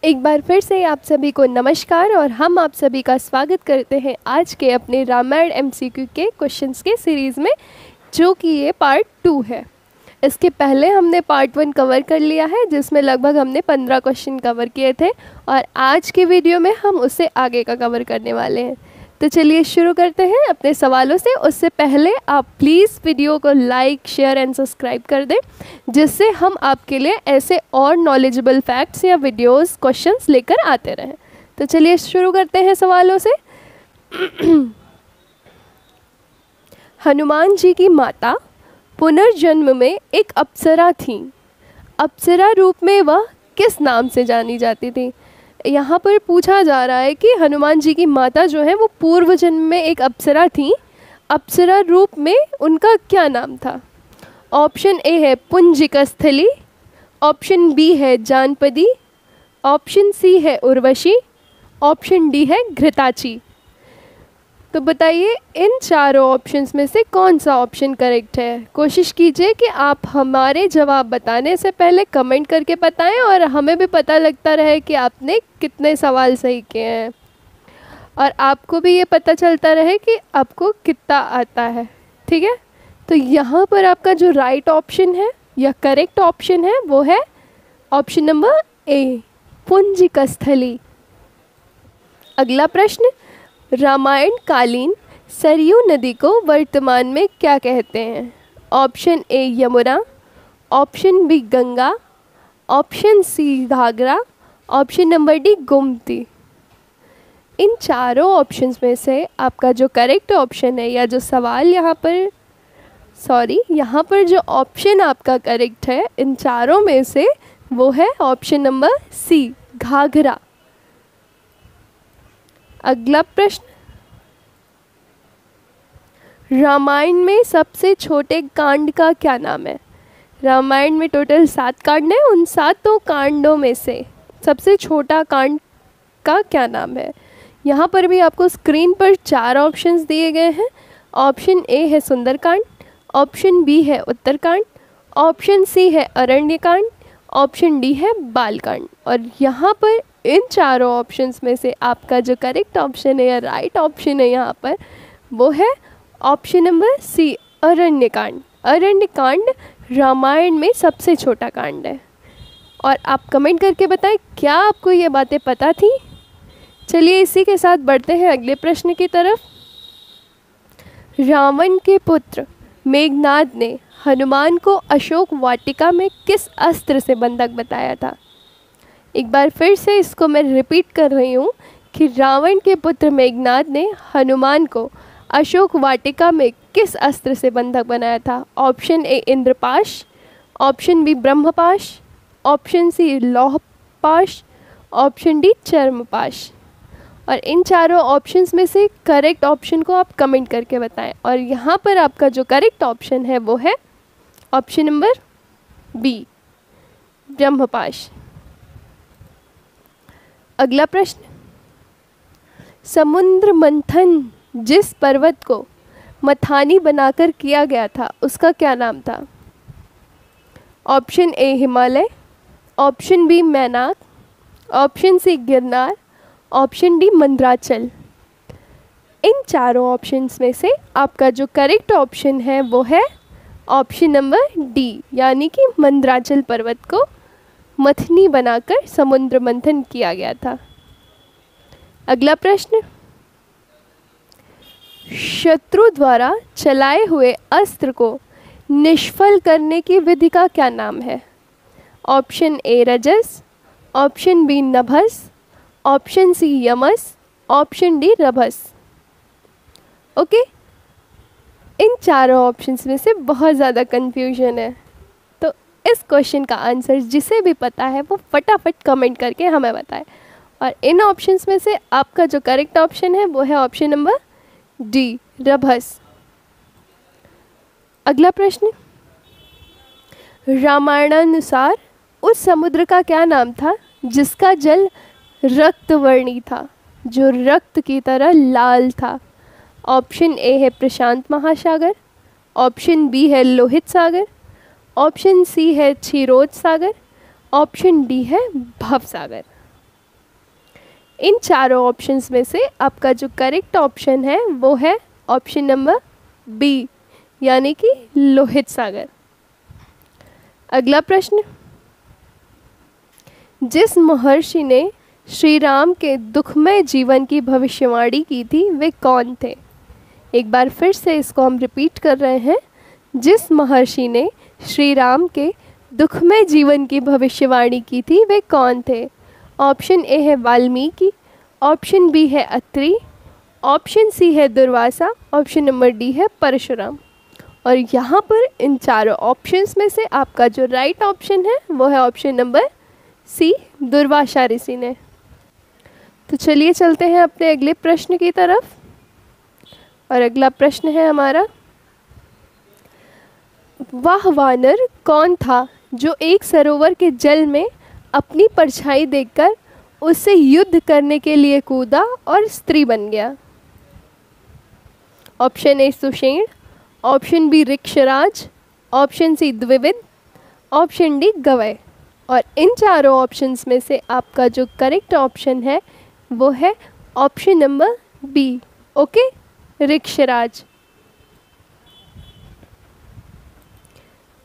एक बार फिर से आप सभी को नमस्कार और हम आप सभी का स्वागत करते हैं आज के अपने रामायण एमसीक्यू के क्वेश्चंस के सीरीज़ में, जो कि ये पार्ट 2 है। इसके पहले हमने पार्ट 1 कवर कर लिया है, जिसमें लगभग हमने 15 क्वेश्चन कवर किए थे और आज के वीडियो में हम उससे आगे का कवर करने वाले हैं। तो चलिए शुरू करते हैं अपने सवालों से। उससे पहले आप प्लीज़ वीडियो को लाइक, शेयर एंड सब्सक्राइब कर दें, जिससे हम आपके लिए ऐसे और नॉलेजेबल फैक्ट्स या वीडियोस, क्वेश्चंस लेकर आते रहें। तो चलिए शुरू करते हैं सवालों से। हनुमान जी की माता पुनर्जन्म में एक अप्सरा थीं। अप्सरा रूप में वह किस नाम से जानी जाती थी? यहाँ पर पूछा जा रहा है कि हनुमान जी की माता जो है वो पूर्व जन्म में एक अप्सरा थी। अप्सरा रूप में उनका क्या नाम था? ऑप्शन ए है पुंजिकस्थली, ऑप्शन बी है जानपदी, ऑप्शन सी है उर्वशी, ऑप्शन डी है घृताची। तो बताइए इन चारों ऑप्शंस में से कौन सा ऑप्शन करेक्ट है? कोशिश कीजिए कि आप हमारे जवाब बताने से पहले कमेंट करके बताएं और हमें भी पता लगता रहे कि आपने कितने सवाल सही किए हैं और आपको भी ये पता चलता रहे कि आपको कितना आता है। ठीक है, तो यहाँ पर आपका जो राइट ऑप्शन है या करेक्ट ऑप्शन है वो है ऑप्शन नंबर ए, पुंजिकस्थली। अगला प्रश्न, रामायण कालीन सरयू नदी को वर्तमान में क्या कहते हैं? Option A Yamuna, option B Ganga, option C Ghaghara, option number D Gomti. इन चारों ऑप्शंस में से आपका जो करेक्ट ऑप्शन है या जो सवाल यहाँ पर जो ऑप्शन आपका करेक्ट है इन चारों में से वो है ऑप्शन नंबर सी, घाघरा। अगला प्रश्न, रामायण में सबसे छोटे कांड का क्या नाम है? रामायण में टोटल 7 कांड हैं, उन 7 कांडों में से सबसे छोटा कांड का क्या नाम है? यहाँ पर भी आपको स्क्रीन पर 4 ऑप्शंस दिए गए हैं। ऑप्शन ए है सुंदरकांड, ऑप्शन बी है उत्तरकांड, ऑप्शन सी है अरण्यकांड, ऑप्शन डी है बालकांड। और यहाँ पर इन चारों ऑप्शंस में से आपका जो करेक्ट ऑप्शन है या राइट ऑप्शन है यहाँ पर वो है option number C, Aranyakand. Aranyakand Ramayana में सबसे छोटा कांड है। और आप कमेंट करके बताएं क्या आपको ये बातें पता थी? चलिए इसी के साथ बढ़ते हैं अगले प्रश्न की तरफ। रावण के पुत्र मेघनाद ने हनुमान को अशोक वाटिका में किस अस्त्र से बंधक बताया था? एक बार फिर से इसको मैं रिपीट कर रही हूँ कि रावण के पुत्र मेघनाद ने हनुमान को अशोक वाटिका में किस अस्त्र से बंधक बनाया था? Option A Indrapash, option B Brahmapash, option C Lauhapash, option D Charmapash. और इन चारों ऑप्शंस में से करेक्ट ऑप्शन को आप कमेंट करके बताएं। और यहाँ पर आपका जो करेक्ट ऑप्शन है वो है ऑप्शन नंबर बी, ब्रह्मपाश। अगला प्रश्न, समुद्र मंथन जिस पर्वत को मथानी बनाकर किया गया था उसका क्या नाम था? Option A Himalaya, option B Mainak, option C Girnar, option D Mandarachal. इन चारों ऑप्शंस में से आपका जो करेक्ट ऑप्शन है वो है ऑप्शन नंबर डी, यानी कि मंदराचल पर्वत को मथनी बनाकर समुद्र मंथन किया गया था। अगला प्रश्न, शत्रु द्वारा चलाए हुए अस्त्र को निष्फल करने की विधि का क्या नाम है? ऑप्शन ए रजस, ऑप्शन बी नभस, ऑप्शन सी यमस, ऑप्शन डी रभस। ओके, इन चारों ऑप्शंस में से बहुत ज़्यादा कंफ्यूजन है, तो इस क्वेश्चन का आंसर जिसे भी पता है वो फटाफट कमेंट करके हमें बताए। और इन ऑप्शंस में से आपका जो करेक्ट ऑप्शन है वो है ऑप्शन नंबर डी, रभस। अगला प्रश्न, रामायणानुसार उस समुद्र का क्या नाम था जिसका जल रक्तवर्णी था, जो रक्त की तरह लाल था? ऑप्शन ए है प्रशांत महासागर, ऑप्शन बी है लोहित सागर, ऑप्शन सी है क्षीरोद सागर, ऑप्शन डी है भवसागर। इन चारों ऑप्शंस में से आपका जो करेक्ट ऑप्शन है वो है ऑप्शन नंबर बी, यानी कि लोहित सागर। अगला प्रश्न, जिस महर्षि ने श्री राम के दुखमय जीवन की भविष्यवाणी की थी वे कौन थे? एक बार फिर से इसको हम रिपीट कर रहे हैं। जिस महर्षि ने श्री राम के दुखमय जीवन की भविष्यवाणी की थी वे कौन थे? ऑप्शन ए है वाल्मीकि, ऑप्शन बी है अत्रि, ऑप्शन सी है दुर्वासा, ऑप्शन नंबर डी है परशुराम। और यहाँ पर इन चारों ऑप्शंस में से आपका जो राइट ऑप्शन है वो है ऑप्शन नंबर सी, दुर्वासा ऋषि ने। तो चलिए चलते हैं अपने अगले प्रश्न की तरफ। और अगला प्रश्न है हमारा, वह वानर कौन था जो एक सरोवर के जल में अपनी परछाई देखकर उससे युद्ध करने के लिए कूदा और स्त्री बन गया? Option A Sushen, option B Rikshraj, option C Dwivid, option D Gavay. और इन चारों ऑप्शंस में से आपका जो करेक्ट ऑप्शन है वो है ऑप्शन नंबर बी, ओके, ऋक्षराज।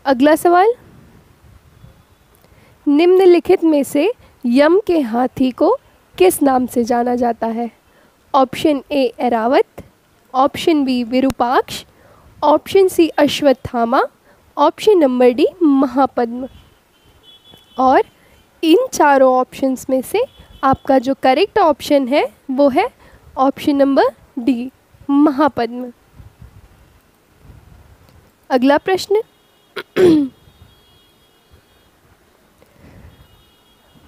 अगला सवाल, निम्नलिखित में से यम के हाथी को किस नाम से जाना जाता है? Option A Airavat, option B Virupaksha, option C Ashwatthama, option number D Mahapadma. और इन चारों ऑप्शंस में से आपका जो करेक्ट ऑप्शन है वो है ऑप्शन नंबर डी, महापद्म। अगला प्रश्न,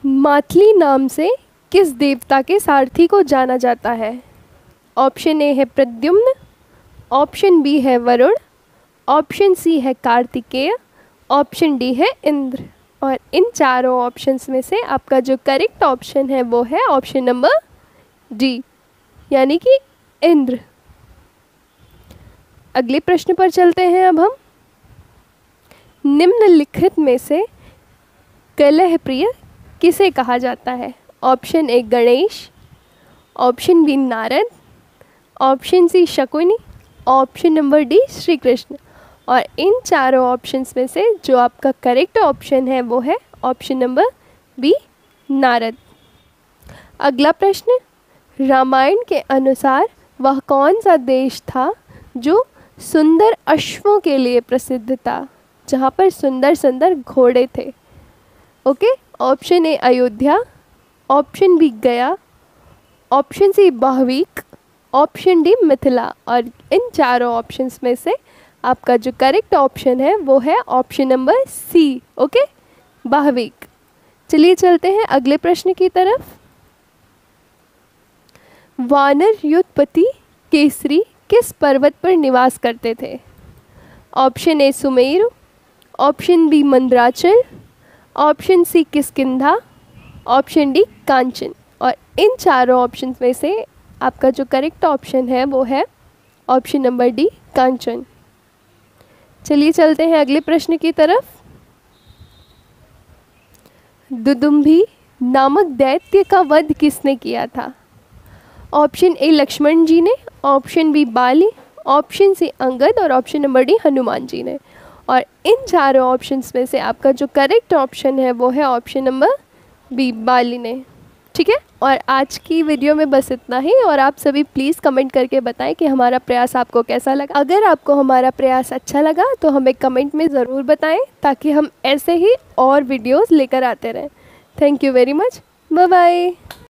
मातली नाम से किस देवता के सारथी को जाना जाता है? ऑप्शन ए है प्रद्युम्न, ऑप्शन बी है वरुण, ऑप्शन सी है कार्तिकेय, ऑप्शन डी है इंद्र। और इन चारों ऑप्शंस में से आपका जो करेक्ट ऑप्शन है वो है ऑप्शन नंबर डी, यानी कि इंद्र। अगले प्रश्न पर चलते हैं अब हम। निम्नलिखित में से कलह प्रिय किसे कहा जाता है? Option A Ganesh, option B Narad, option C Shakuni, option number D Shri Krishna. और इन चारों ऑप्शंस में से जो आपका करेक्ट ऑप्शन है वो है ऑप्शन नंबर बी, नारद। अगला प्रश्न, रामायण के अनुसार वह कौन सा देश था जो सुंदर अश्वों के लिए प्रसिद्ध था, जहाँ पर सुंदर सुंदर घोड़े थे? Okay, option A Ayodhya, option B Gaya, option C Bahvik, option D Mithila. और इन चारों ऑप्शंस में से आपका जो करेक्ट ऑप्शन है वो है ऑप्शन नंबर सी, ओके, बाहवीक। चलिए चलते हैं अगले प्रश्न की तरफ। वानर युद्धपति केसरी किस पर्वत पर निवास करते थे? Option A Sumeru, option B Mandarachal, option C Kishkindha, option D Kanchan. और इन चारों ऑप्शंस में से आपका जो करेक्ट ऑप्शन है वो है ऑप्शन नंबर डी, कांचन। चलिए चलते हैं अगले प्रश्न की तरफ। दुदुम्भी नामक दैत्य का वध किसने किया था? ऑप्शन ए लक्ष्मण जी ने, ऑप्शन बी बाली, ऑप्शन सी अंगद और option number D Hanuman ji ने। और इन चारों ऑप्शंस में से आपका जो करेक्ट ऑप्शन है वो है ऑप्शन नंबर बी, बाली ने। ठीक है, और आज की वीडियो में बस इतना ही। और आप सभी प्लीज़ कमेंट करके बताएं कि हमारा प्रयास आपको कैसा लगा। अगर आपको हमारा प्रयास अच्छा लगा तो हमें कमेंट में ज़रूर बताएं, ताकि हम ऐसे ही और वीडियोस लेकर आते रहें। Thank you very much, bye bye.